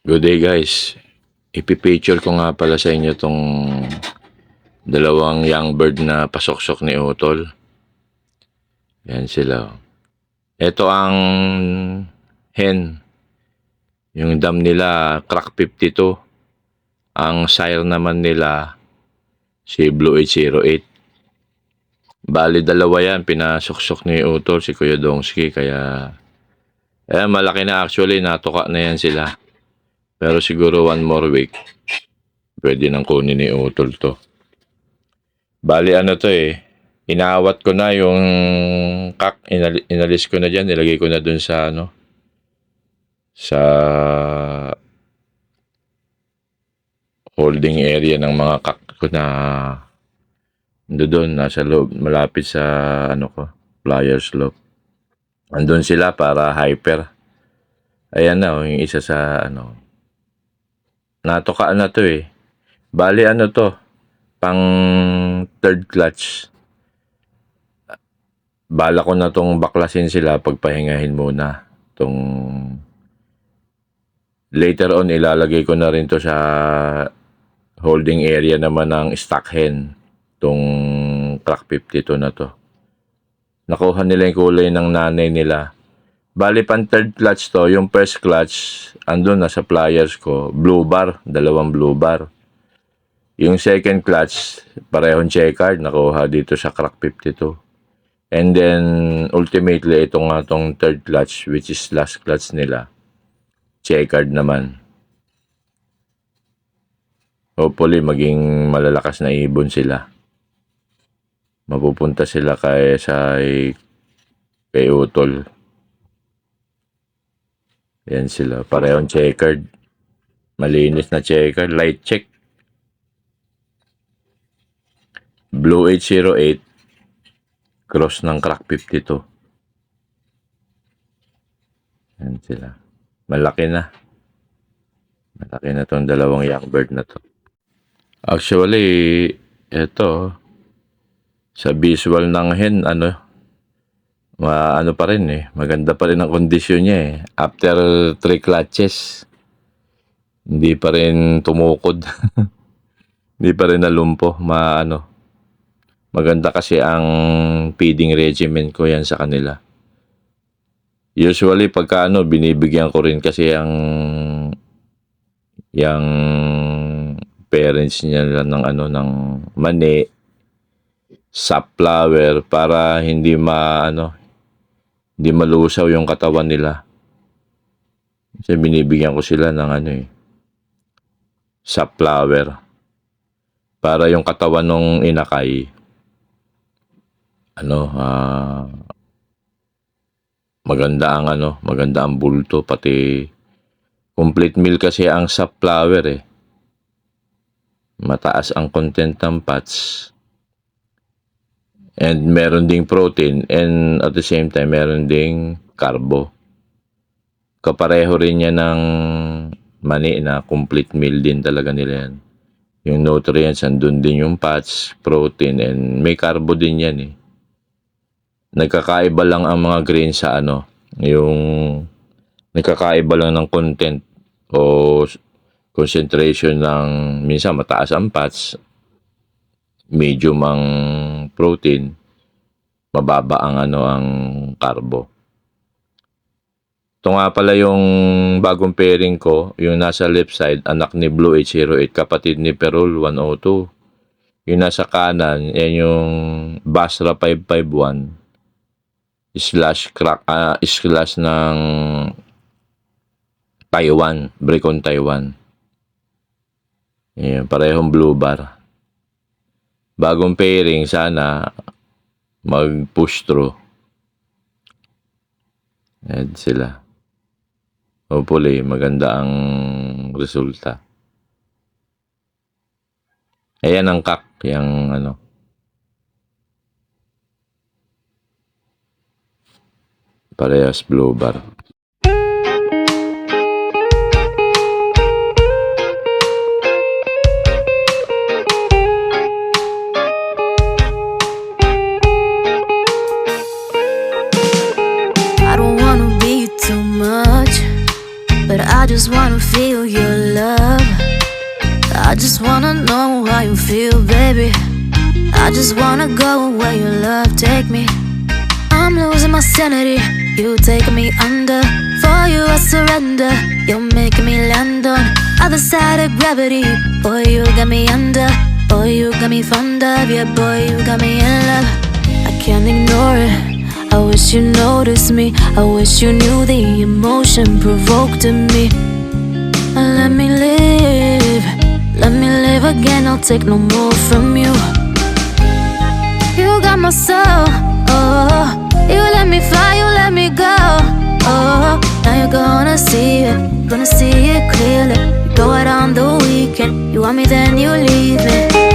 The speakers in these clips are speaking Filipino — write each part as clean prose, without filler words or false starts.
Good day guys. Ipipicture ko nga pala sa inyo tong dalawang young bird na pasoksok ni Utol. Yan sila. Ito ang hen. Yung dam nila crack 52. Ang sire naman nila si Blue 808. Bali dalawa yan pinasoksok ni Utol, si Kuya Dongski, kaya malaki na actually, natuka na yan sila. Pero siguro one more week, pwede nang kunin ni Utol to. Bali ano to inaawat ko na yung kak, inalis ko na dyan, nilagay ko na dun sa sa holding area ng mga kak ko na doon, nasa loob, malapit sa flyers loop. Andun sila para hyper. Ayan na, yung isa sa natukaan na to Bali to, pang third clutch. Bala ko na tong baklasin sila, pagpahingahin muna. Later on, ilalagay ko na rin to sa holding area naman ng stock hen. Tong crack 52 na to. Nakuha nila yung kulay ng nanay nila. Bali pang third clutch to, yung first clutch, andun na sa pliers ko, blue bar, dalawang blue bar. Yung second clutch, parehong checkered, nakuha dito sa crack 52. And then, ultimately, ito nga tong third clutch, which is last clutch nila, checkered naman. Hopefully, maging malalakas na ibon sila. Mapupunta sila kay Utol. Yan sila, parehong checkered. Malinis na checkered, light check. Blue 808, cross ng crack 52. Yan sila. Malaki na. Malaki na tong dalawang young bird na to. Actually, ito, sa visual ng hen, pa rin maganda pa rin ang kondisyon niya After 3 clutches, hindi pa rin tumukod. Hindi pa rin nalumpo. Maganda kasi ang feeding regimen ko yan sa kanila. Usually pagka binibigyan ko rin kasi yung parents niya ng ng mani, safflower, para hindi malusaw yung katawan nila. Kasi binibigyan ko sila ng safflower, para yung katawan ng inakay maganda ang bulto, pati complete meal kasi ang safflower mataas ang content ng fats. And meron ding protein, and at the same time meron ding carbo. Kapareho rin yan ng mani na complete meal din talaga nila yan. Yung nutrients, andun din yung fats, protein, and may carbo din yan Nagkakaiba lang ang mga grains sa yung nagkakaiba lang ng content o concentration ng, minsan mataas ang fats, medium ang protein, mababa ang ang carbo. Ito nga pala yung bagong pairing ko, yung nasa left side, anak ni Blue 808, kapatid ni Perol 102. Yung nasa kanan, yan yung Basra 551 slash ng Taiwan, Brecon Taiwan. Yan, parehong blue bar. Bagong pairing, sana mag-push through. Ayan sila. Hopefully, maganda ang resulta. Ayan ang kak, yung parehas blue bar. just wanna feel your love. I just wanna know how you feel, baby. I just wanna go where your love take me. I'm losing my sanity, you taking me under. For you I surrender, you're making me land on other side of gravity. Boy, you got me under. Boy, you got me fond of. Yeah, boy, you got me in love. I can't ignore it. I wish you noticed me. I wish you knew the emotion provoked in me. Let me live. Let me live again. I'll take no more from you. You got my soul. Oh, you let me fly. You let me go. Oh, now you're gonna see it. Gonna see it clearly. You go out on the weekend. You want me, then you leave me.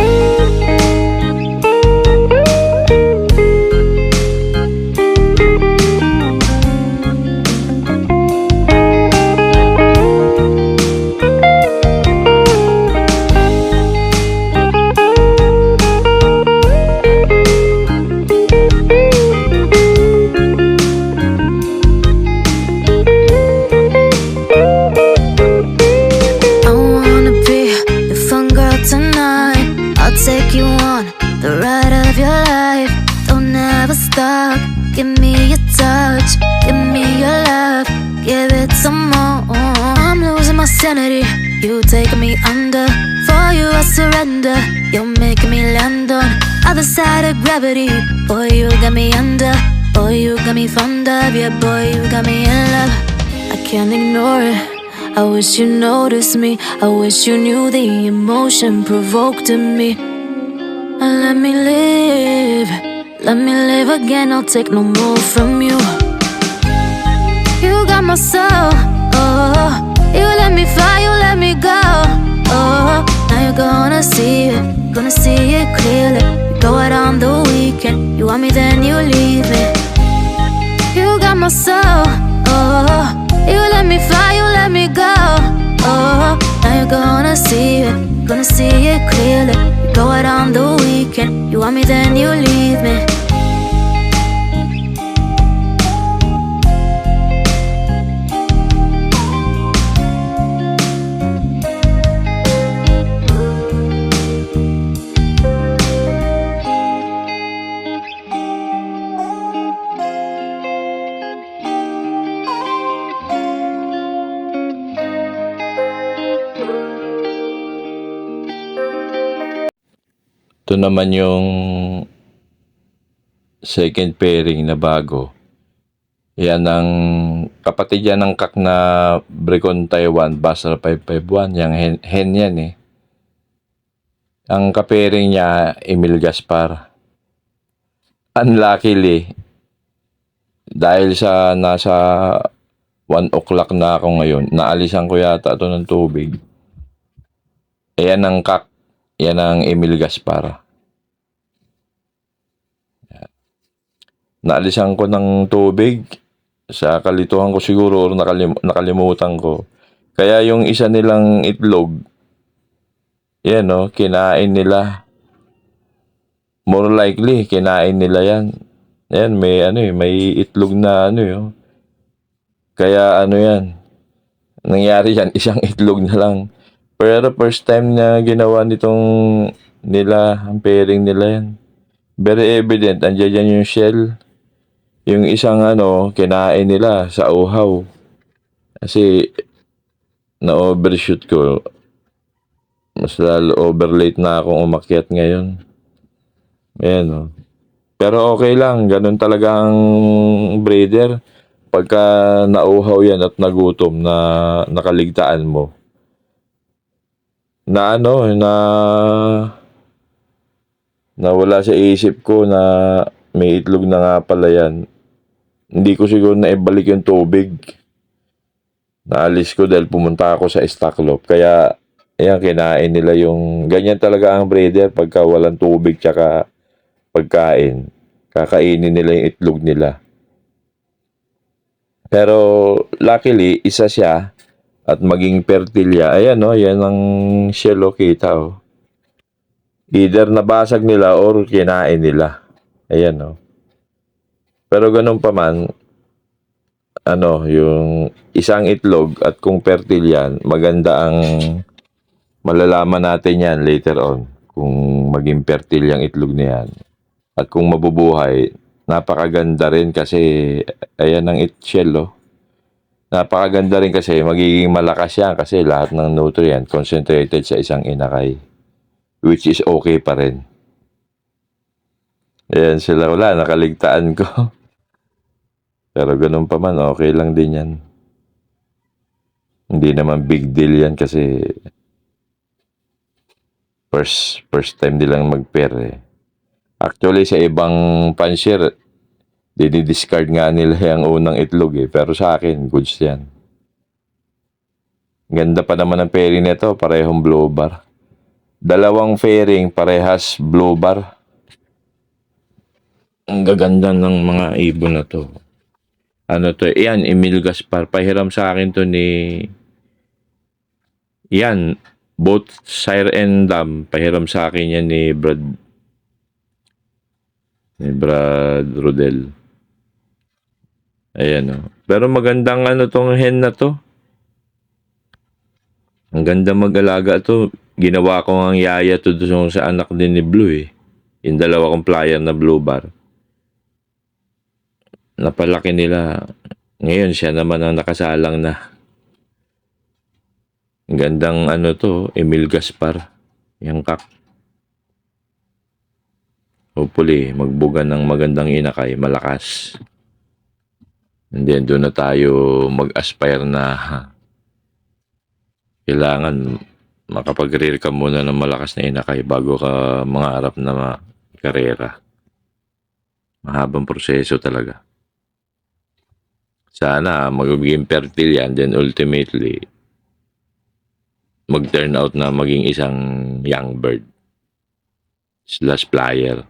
Take you on the ride of your life. Don't ever stop. Give me your touch. Give me your love. Give it some more. I'm losing my sanity. You taking me under. For you I surrender. You're making me land on other side of gravity. Boy, you got me under. Boy, you got me fond of. Yeah, boy, you got me in love. I can't ignore it. I wish you noticed me. I wish you knew the emotion provoked in me. Let me live. Let me live again. I'll take no more from you. You got my soul. Oh, you let me fly. You let me go. Oh, now you're gonna see it. Gonna see it clearly. You go out on the weekend. You want me, then you leave me. You got my soul. Oh, you let me fly, you let me go. Oh, now you're gonna see it. Gonna see it clearly. You go out on the weekend. You want me, then you leave me. Ito naman yung second pairing na bago. Yan ang kapatid yan ng kak na Brecon Taiwan Basra 551. Yang hen yan eh. Ang kapairing niya, Emil Gaspar. Unluckily, dahil sa nasa 1 o'clock na ako ngayon, naalisan ko yata ito ng tubig. Ayan ang kak. Yan ang Emil Gaspar. Naalisan ko ng tubig. Sa kalituhan ko siguro, or nakalimutan ko. Kaya yung isa nilang itlog, yan no, kinain nila. More likely, kinain nila yan. Yan, may may itlog na yun. Kaya yan, nangyari yan, isang itlog na lang. Pero first time na ginawa nitong nila, ang pairing nila yan. Very evident, andyan yan yung shell. Yung isang kinain nila sa uhaw. Kasi na-overshoot ko. Mas lalo overlate na akong umakyat ngayon. Ayan Pero okay lang, ganun talaga ang breeder. Pagka nauhaw yan at nagutom na nakaligtaan mo. Na wala sa isip ko na may itlog na nga pala yan. Hindi ko siguro na ibalik yung tubig. Naalis ko dahil pumunta ako sa Stocklop. Kaya, ayan, kinain nila yung... Ganyan talaga ang breeder pagka walang tubig tsaka pagkain. Kakainin nila yung itlog nila. Pero, luckily, isa siya at maging fertilya. Ayan yan ang shell kita Either nabasag nila or kinain nila. Ayan Pero ganun pa man, yung isang itlog at kung fertile yan, maganda ang malalaman natin yan later on kung maging fertile yung itlog na yan. At kung mabubuhay, napakaganda rin kasi ayan ang shell, oh. Napakaganda rin kasi magiging malakas yan kasi lahat ng nutrient concentrated sa isang inakay, which is okay pa rin. Ayan sila, wala, nakaligtaan ko. Pero ganun pa man, okay lang din yan. Hindi naman big deal yan kasi first time nilang mag-pair eh. Actually, sa ibang pansier, dinidiscard nga nila yung unang itlog eh. Pero sa akin, goods yan. Ganda pa naman ng pairing nito, parehong blow bar. Dalawang pairing, parehas blow bar. Ang gaganda ng mga ibon na to. Ano to? Yan, Emil Gaspar. Pahiram sa akin to ni... Yan, both sire and dam. Pahiram sa akin yan ni Brad Rodel. Ayan o. Pero magandang tong hen na to. Ang ganda mag-alaga to. Ginawa ko ang yaya to doon sa anak din ni Blue eh. Yung dalawa kong flyer na blue bar. Napalaki nila. Ngayon siya naman ang nakasalang na. Ang gandang to, Emil Gaspar. Yung kak. Hopefully, magbuga ng magandang inakay, malakas. And then, doon na tayo mag-aspire na kailangan makapag-rear ka muna ng malakas na inakay bago ka mangarap na karera. Mahabang proseso talaga. Sana magiging fertile yan, then ultimately, mag-turn out na maging isang young bird / flyer.